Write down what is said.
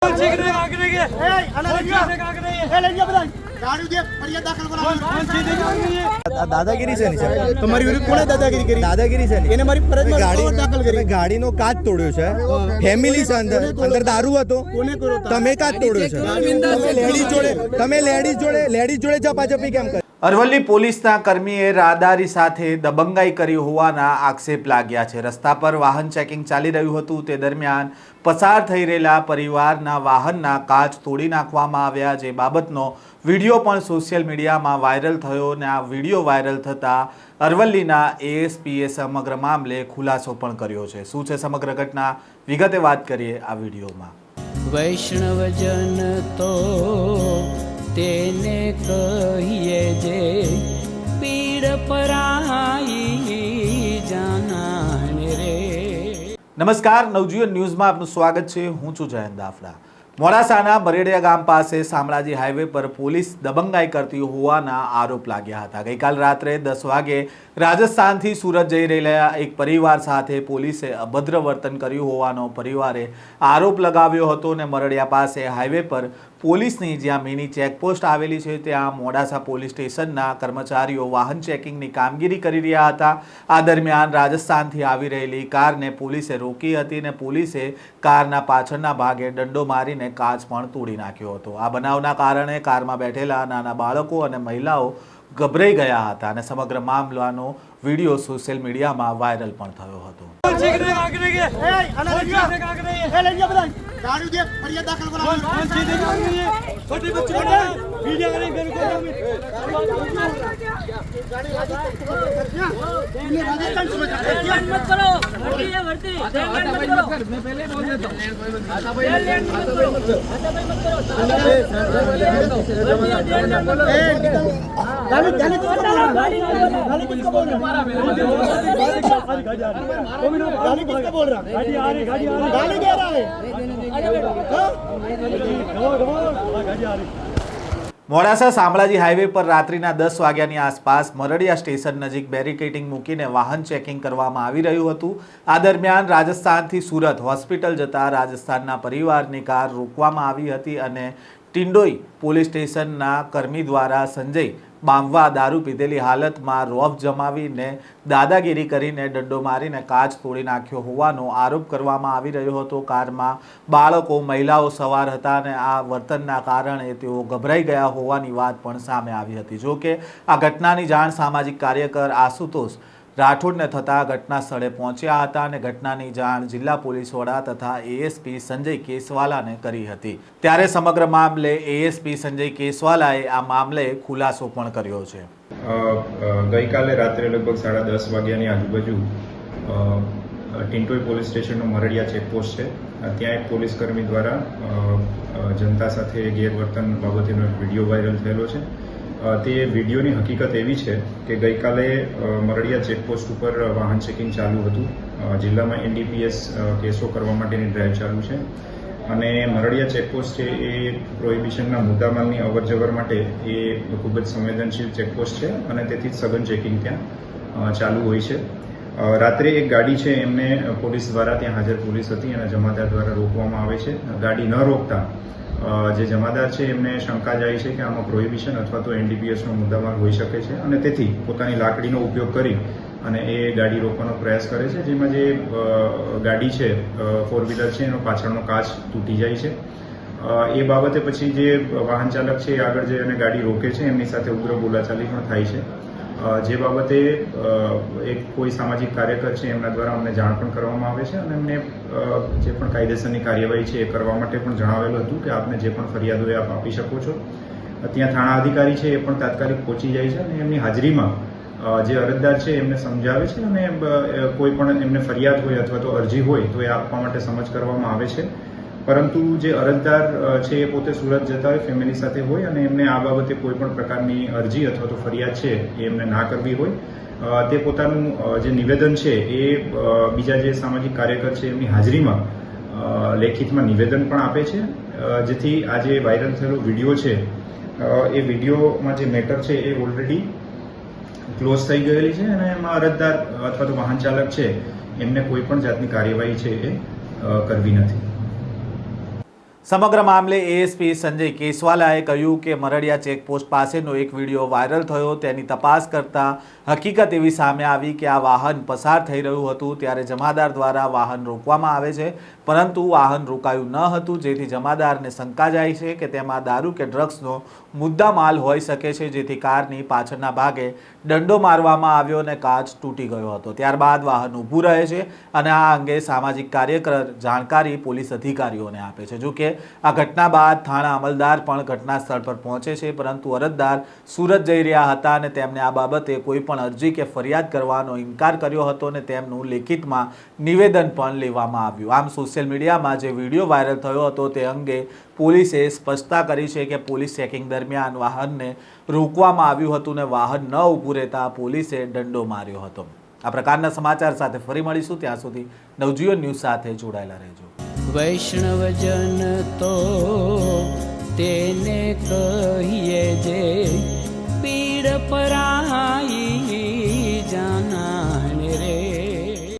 દાદાગીરી છે તમારી વિરુદ્ધ કોણે દાદાગીરી કરી? દાદાગીરી છે એને મારી ફરજમાં દાખલ કરી. ગાડીનો કાચ તોડ્યો છે, ફેમિલી છે અંદર દારૂ હતો, તમે કાચ તોડ્યો છે. તમે લેડીઝ જોડે ઝપાઝપી કેમ કરી? અરવલ્લી પોલીસના કર્મીએ રાહદારી સાથે દબંગાઈ કરી હોવાના આક્ષેપ લાગ્યા છે. રસ્તા પર વાહન ચેકિંગ ચાલી રહ્યું હતું તે દરમિયાન પસાર થઈ રહેલા પરિવારના વાહનના કાચ તોડી નાખવામાં આવ્યા, જે બાબતનો વિડીયો પણ સોશિયલ મીડિયામાં વાયરલ થયો અને આ વિડીયો વાયરલ થતાં અરવલ્લીના એએસપીએ સમગ્ર મામલે ખુલાસો પણ કર્યો છે. શું છે સમગ્ર ઘટના, વિગતે વાત કરીએ આ વિડીયોમાં. વૈષ્ણવજન તો તેને કહીએ જે પીડ પરાઈ જાનાને રે. નમસ્કાર, નવજીવન ન્યૂઝમાં આપનું સ્વાગત છે. હું છું જયંત દાફડા. મોડાસાના બરેડિયા ગામ પાસે શામળાજી હાઈવે પર પોલીસ દબંગાઈ કરતી હોવાના આરોપ લાગ્યા હતા. ગઈકાલ રાત્રે 10 વાગે રાજસ્થાનથી સુરત જઈ રહેલા એક પરિવાર સાથે પોલીસે અભદ્ર વર્તન કર્યું હોવાનો પરિવારે આરોપ લગાવ્યો હતો અને મરડિયા પાસે હાઈવે પર પોલીસની જ્યાં મિની ચેકપોસ્ટ આવેલી છે ત્યાં મોડાસા પોલીસ સ્ટેશનના કર્મચારીઓ વાહન ચેકિંગની કામગીરી કરી રહ્યા હતા. આ દરમિયાન રાજસ્થાનથી આવી રહેલી કારને પોલીસે રોકી હતી અને પોલીસે કારના પાછળના ભાગે દંડો મારીને કાચ પણ તોડી નાખ્યો હતો. આ બનાવના કારણે કારમાં બેઠેલા નાના બાળકો અને મહિલાઓ ગભરાઈ ગયા હતા અને સમગ્ર મામલાનો વિડીયો સોશિયલ મીડિયામાં વાયરલ પણ થયો હતો. મોડાસા શામળાજી હાઈવે પર રાત્રિના 10 વાગ્યાની આસપાસ મરડિયા સ્ટેશન નજીક બેરિકેડિંગ મૂકીને વાહન ચેકિંગ કરવામાં આવી રહ્યું હતું. આ દરમિયાન રાજસ્થાનથી સુરત હોસ્પિટલ જતા રાજસ્થાનના પરિવારની કાર રોકવામાં આવી હતી અને ટિંડોઈ પોલીસ સ્ટેશનના કર્મી દ્વારા સંજય બાંભવા દારૂ પીધેલી હાલતમાં રોફ જમાવીને દાદાગીરી કરીને દંડો મારીને કાચ તોડી નાખ્યો હોવાનો આરોપ કરવામાં આવી રહ્યો હતો. કારમાં બાળકો, મહિલાઓ સવાર હતા અને આ વર્તનના કારણે તેઓ ગભરાઈ ગયા હોવાની વાત પણ સામે આવી હતી. જો કે આ ઘટનાની જાણ સામાજિક કાર્યકર આશુતોષ રાઠોડને થતાં ઘટના સ્થળે પહોંચ્યા હતા અને ઘટનાની જાણ જિલ્લા પોલીસ વડા તથા એએસપી સંજય કેસવાલાને કરી હતી. ત્યારે સમગ્ર મામલે એએસપી સંજય કેસવાલાએ આ મામલે ખુલાસો પણ કર્યો છે. ગઈકાલે રાત્રે લગભગ 10:30 વાગ્યાની આજુબાજુ ટિંટોઈ પોલીસ સ્ટેશનનો મરડિયા ચેકપોસ્ટ છે, ત્યાં એક પોલીસ કર્મી દ્વારા જનતા સાથે ગેરવર્તન બાબતેનો એક વિડીયો વાયરલ થયેલો છે. તે વિડીયોની હકીકત એવી છે કે ગઈકાલે મરડિયા ચેકપોસ્ટ ઉપર વાહન ચેકિંગ ચાલુ હતું. જિલ્લામાં એનડીપીએસ કેસો કરવા માટેની ડ્રાઈવ ચાલુ છે અને મરડિયા ચેકપોસ્ટ છે એ પ્રોહિબિશનના મુદ્દામાલની અવરજવર માટે એ ખૂબ જ સંવેદનશીલ ચેકપોસ્ટ છે અને તેથી સઘન ચેકિંગ ત્યાં ચાલુ હોય છે. રાત્રે એક ગાડી છે એમને પોલીસ દ્વારા, ત્યાં હાજર પોલીસ હતી અને જમાદાર દ્વારા રોકવામાં આવે છે. ગાડી ન રોકતા જે જમાદાર છે એમને શંકા જાય છે કે આમાં પ્રોહિબિશન અથવા તો એનડીપીએસનો મુદ્દામાલ હોઈ શકે છે અને તેથી પોતાની લાકડીનો ઉપયોગ કરી અને એ ગાડી રોકવાનો પ્રયાસ કરે છે, જેમાં જે ગાડી છે 4 વ્હીલર છે એનો પાછળનો કાચ તૂટી જાય છે. એ બાબતે પછી જે વાહન ચાલક છે એ આગળ જઈ અને ગાડી રોકે છે, એમની સાથે ઉગ્ર બોલાચાલી પણ થાય છે. જે બાબતે એક કોઈ સામાજિક કાર્યકર છે એમના દ્વારા અમને જાણ પણ કરવામાં આવે છે અને એમને જે પણ કાયદેસરની કાર્યવાહી છે એ કરવા માટે પણ જણાવેલું હતું કે આપને જે પણ ફરિયાદ હોય આપ આપી શકો છો. ત્યાં થાણા અધિકારી છે એ પણ તાત્કાલિક પહોંચી જાય છે અને એમની હાજરીમાં જે અરજદાર છે એમને સમજાવે છે અને કોઈ પણ એમને ફરિયાદ હોય અથવા તો અરજી હોય તો એ આપવા માટે સમજ કરવામાં આવે છે. પરંતુ જે અરજદાર છે એ પોતે સુરત જતા હોય, ફેમિલી સાથે હોય અને એમને આ બાબતે કોઈ પણ પ્રકારની અરજી અથવા તો ફરિયાદ છે એ એમને ના કરવી હોય, તે પોતાનું જે નિવેદન છે એ બીજા જે સામાજિક કાર્યકર છે એમની હાજરીમાં લેખિતમાં નિવેદન પણ આપે છે, જેથી આ જે વાયરલ થયેલો વિડીયો છે એ વિડીયોમાં જે મેટર છે એ ઓલરેડી ક્લોઝ થઈ ગયેલી છે અને એમાં અરજદાર અથવા તો વાહન ચાલક છે એમને કોઈ પણ જાતની કાર્યવાહી છે એ કરવી નથી. સમગ્ર મામલે એએસપી સંજય કેસવાલાએ કહ્યું કે મરડિયા ચેકપોસ્ટ પાસેનો એક વિડીયો વાયરલ થયો. તેની તપાસ કરતા હકીકત એવી સામે આવી કે આ વાહન પસાર થઈ રહ્યું હતું ત્યારે જમાદાર દ્વારા વાહન રોકવામાં આવે છે, પરંતુ વાહન રોકાયું ન હતું, જેથી જમાદારને શંકા જાય છે કે તેમાં દારૂ કે ડ્રગ્સનો મુદ્દા માલ હોઈ શકે છે, જેથી કારની પાછળના ભાગે દંડો મારવામાં આવ્યો અને કાચ તૂટી ગયો હતો. ત્યારબાદ વાહન ઊભું રહે છે અને આ અંગે સામાજિક કાર્યકર જાણકારી પોલીસ અધિકારીઓને આપે છે. જો કે આ ઘટના બાદ થાણા અમલદાર પણ ઘટના સ્થળ પર પહોંચે છે, પરંતુ અરજદાર સુરત જઈ રહ્યા હતા અને તેમને આ બાબતે કોઈ પણ અરજી કે ફરિયાદ કરવાનો ઇનકાર કર્યો હતો અને તેમનું લેખિતમાં નિવેદન પણ લેવામાં આવ્યું. આમ સોશિયલ મીડિયામાં જે વિડીયો વાયરલ થયો હતો તે અંગે પોલીસે સ્પષ્ટતા કરી છે કે પોલીસ ચેકિંગ દરમિયાન વાહનને રોકવામાં આવ્યું હતું અને વાહન ન ઊભું રહેતા પોલીસે દંડો માર્યો હતો. આ પ્રકારના સમાચાર સાથે ફરી મળીશું. ત્યાં સુધી નવજીવન ન્યૂઝ સાથે જોડાયેલા રહેજો. વૈષ્ણવજન તો તેને કહીએ જે